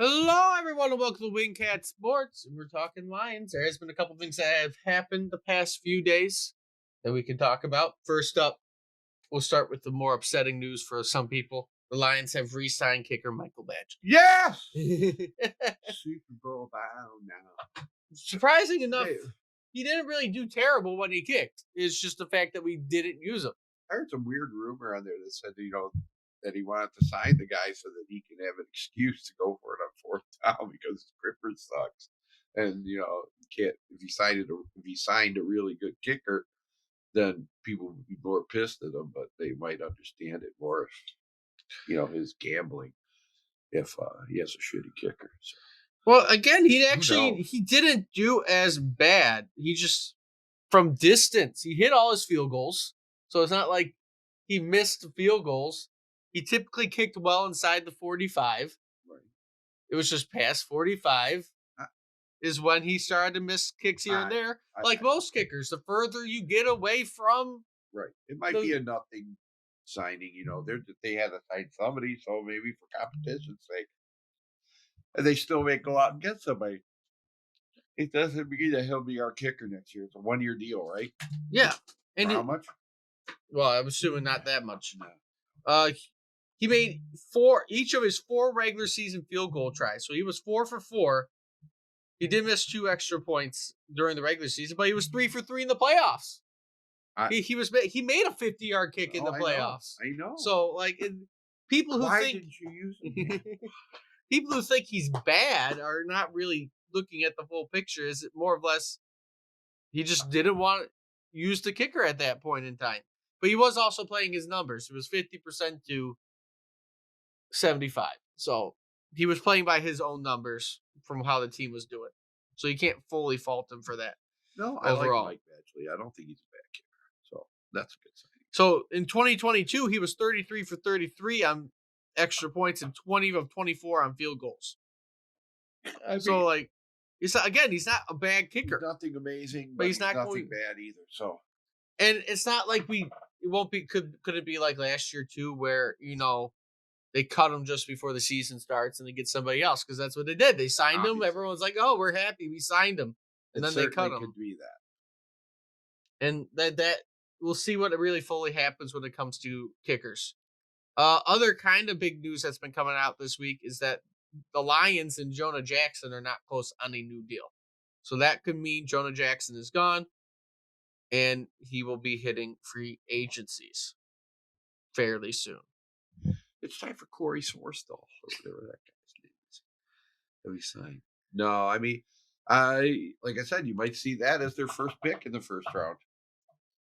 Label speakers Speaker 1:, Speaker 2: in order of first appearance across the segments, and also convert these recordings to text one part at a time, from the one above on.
Speaker 1: Hello, everyone, and welcome to Wingcat Sports. We're talking Lions. There has been a couple things that have happened the past few days that we can talk about. First up, we'll start with the more upsetting news for some people. The Lions have re-signed kicker Michael
Speaker 2: Yes!
Speaker 1: Badgley.
Speaker 2: Super Bowl bound now.
Speaker 1: Surprising enough,
Speaker 2: Hey,
Speaker 1: he didn't really do terrible when he kicked. It's just the fact that we didn't use him.
Speaker 2: I heard some weird rumor on there that said, that he wanted to sign the guy so that he can have an excuse to go for it on fourth down because his gripper sucks. And you can't if he signed a really good kicker, then people would be more pissed at him, but they might understand it more if his gambling if he has a shitty kicker. So
Speaker 1: Well, again,
Speaker 2: knows?
Speaker 1: he didn't do as bad. He just from distance, he hit all his field goals. So it's not like he missed field goals. He typically kicked well inside the 45.
Speaker 2: Right.
Speaker 1: It was just past 45
Speaker 2: I,
Speaker 1: is when he started to miss kicks here and
Speaker 2: I,
Speaker 1: there.
Speaker 2: I,
Speaker 1: Like most kickers, the further you get away from
Speaker 2: right. It might
Speaker 1: the
Speaker 2: be a nothing signing. They had to sign somebody, so maybe for competition's sake, and they still may go out and get somebody. It doesn't mean that he'll be our kicker next year. It's a 1-year deal, right?
Speaker 1: yeah.
Speaker 2: For
Speaker 1: And
Speaker 2: how much?
Speaker 1: well, I'm assuming not that much.
Speaker 2: No.
Speaker 1: He made each of his 4 regular season field goal tries. So he was 4 for 4. He did miss 2 extra points during the regular season, but he was 3 for 3 in the playoffs. He made a 50-yard kick in the playoffs.
Speaker 2: I know.
Speaker 1: So people who
Speaker 2: Why
Speaker 1: think
Speaker 2: didn't you use him?
Speaker 1: people who think he's bad are not really looking at the full picture. Is it more or less he just didn't want to use the kicker at that point in time? But he was also playing his numbers. It was 50% to 75. So he was playing by his own numbers from how the team was doing. So you can't fully fault him for that.
Speaker 2: No, I
Speaker 1: overall.
Speaker 2: like Mike Badgley. I don't think he's a bad kicker. So that's a good sign.
Speaker 1: So in 2022, he was 33 for 33 on extra points and 20 of 24 on field goals. He's not a bad kicker.
Speaker 2: Nothing amazing,
Speaker 1: but he's not
Speaker 2: nothing bad either. So,
Speaker 1: and it's not like it won't be. Could it be like last year too, where they cut him just before the season starts and they get somebody else because that's what they did. They signed him. Everyone's like, "Oh, we're happy we signed him," and then they cut him.
Speaker 2: Could be that,
Speaker 1: and that we'll see what really fully happens when it comes to kickers. Other kind of big news that's been coming out this week is that the Lions and Jonah Jackson are not close on a new deal. So that could mean Jonah Jackson is gone and he will be hitting free agencies fairly soon.
Speaker 2: It's time for Corey Sorsdal, or whatever that guy's name is. That we signed. No, I mean, like I said, you might see that as their first pick in the first round.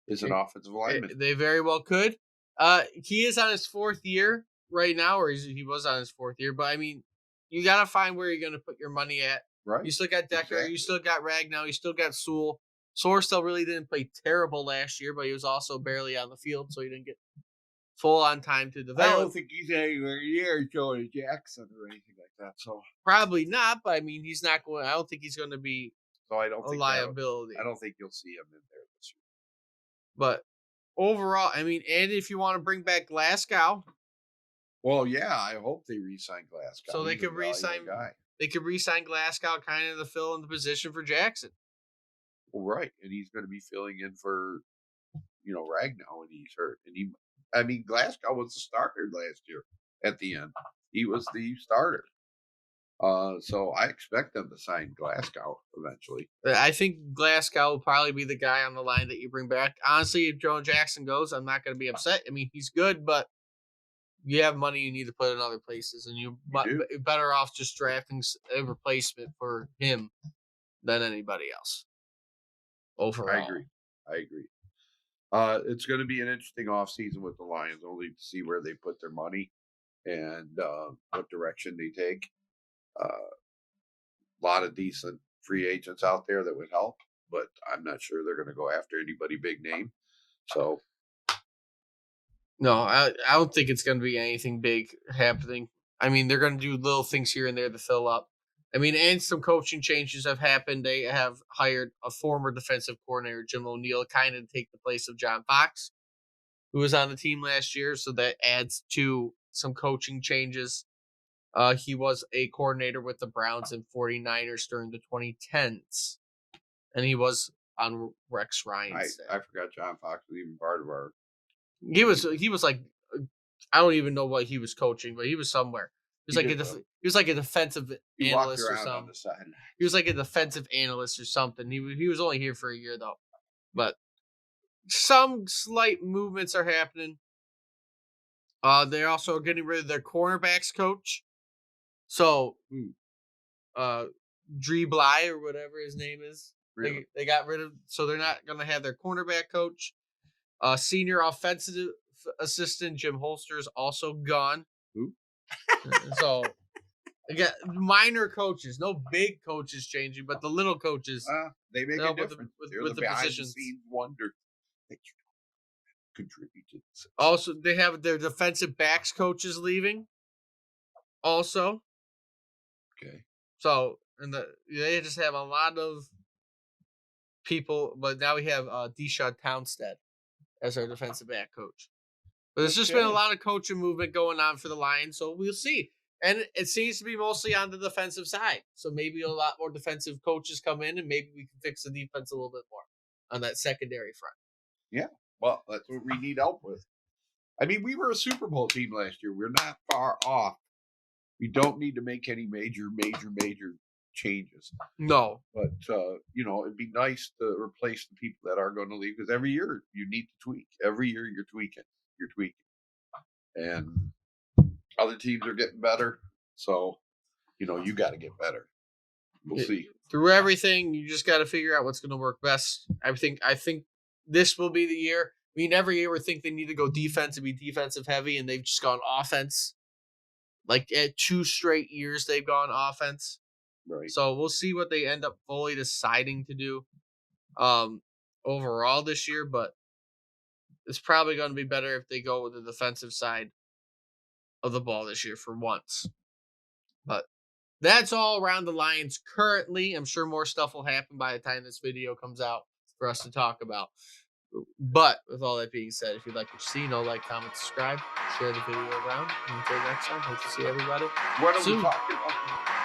Speaker 2: Is an offensive lineman.
Speaker 1: They very well could. He is on his 4th year right now, or he was on his 4th year. But I mean, you got to find where you're going to put your money at.
Speaker 2: Right.
Speaker 1: You still got Decker. Exactly. You still got Ragnow. You still got Sewell. Sorsdal really didn't play terrible last year, but he was also barely on the field, so he didn't get full on time to develop.
Speaker 2: I don't think he's anywhere near Jonah Jackson or anything like that. So
Speaker 1: probably not. But I mean, he's not going. I don't think he's going to be.
Speaker 2: So I don't think
Speaker 1: liability.
Speaker 2: I don't think you'll see him in there this year.
Speaker 1: But overall, I mean, and if you want to bring back Glasgow.
Speaker 2: Well, yeah, I hope they re-sign Glasgow.
Speaker 1: So they could re-sign. They could re-sign Glasgow kind of to fill in the position for Jackson.
Speaker 2: Well, right, and he's going to be filling in for, Ragnow when he's hurt. And Glasgow was the starter last year. At the end, he was the starter. So I expect them to sign Glasgow eventually.
Speaker 1: I think Glasgow will probably be the guy on the line that you bring back. Honestly, if Jonah Jackson goes, I'm not going to be upset. I mean, he's good, but you have money you need to put in other places, and you're better off just drafting a replacement for him than anybody else. Overall.
Speaker 2: I agree. It's going to be an interesting offseason with the Lions, only to see where they put their money and what direction they take. A lot of decent free agents out there that would help, but I'm not sure they're going to go after anybody big name. So,
Speaker 1: no, I don't think it's going to be anything big happening. I mean, they're going to do little things here and there to fill up. I mean, and some coaching changes have happened. They have hired a former defensive coordinator, Jim O'Neill, kind of to take the place of John Fox, who was on the team last year. So that adds to some coaching changes. He was a coordinator with the Browns and 49ers during the 2010s, and he was on Rex Ryan's staff.
Speaker 2: I forgot John Fox was even part of our team.
Speaker 1: He was like I don't even know what he was coaching, but he was somewhere. He was
Speaker 2: He
Speaker 1: like
Speaker 2: did though.
Speaker 1: he was like a defensive
Speaker 2: He walked
Speaker 1: analyst or
Speaker 2: around on
Speaker 1: something.
Speaker 2: the sideline.
Speaker 1: He was like a defensive analyst or something. He was only here for a year though, but some slight movements are happening. They're also getting rid of their cornerbacks coach. So,
Speaker 2: Hmm,
Speaker 1: uh, Dree Bly or whatever his name is,
Speaker 2: really?
Speaker 1: they got rid of. So they're not going to have their cornerback coach. Senior offensive assistant Jim Holster is also gone.
Speaker 2: Who?
Speaker 1: So again, minor coaches, no big coaches changing, but the little coaches
Speaker 2: They make a
Speaker 1: help
Speaker 2: difference. They're
Speaker 1: with
Speaker 2: the
Speaker 1: the
Speaker 2: behind the
Speaker 1: positions.
Speaker 2: scenes wonder that you contribute to the success.
Speaker 1: Also, they have their defensive backs coaches leaving. Also,
Speaker 2: Okay.
Speaker 1: so and they just have a lot of people. But now we have Deshaun Townsend as our defensive back coach. But there's just been a
Speaker 2: Okay.
Speaker 1: lot of coaching movement going on for the Lions, so we'll see. And it seems to be mostly on the defensive side. So maybe a lot more defensive coaches come in, and maybe we can fix the defense a little bit more on that secondary front.
Speaker 2: Yeah. Well, that's what we need help with. I mean, we were a Super Bowl team last year. We're not far off. We don't need to make any major changes.
Speaker 1: No,
Speaker 2: But it'd be nice to replace the people that are going to leave because every year you need to tweak. Every year you're tweaking. You're tweaking. And other teams are getting better. So, you got to get better. We'll see.
Speaker 1: through everything, you just got to figure out what's going to work best. I think this will be the year. I mean, every year we think they need to go defense and be defensive heavy, and they've just gone offense. Like at 2 straight years, they've gone offense.
Speaker 2: Right.
Speaker 1: So we'll see what they end up fully deciding to do overall this year, but it's probably going to be better if they go with the defensive side of the ball this year for once. But that's all around the Lions currently. I'm sure more stuff will happen by the time this video comes out for us to talk about. But with all that being said, if you'd like to see, like, comment, subscribe, share the video around. And until next time, hope to see everybody
Speaker 2: What are we
Speaker 1: soon.
Speaker 2: talking about?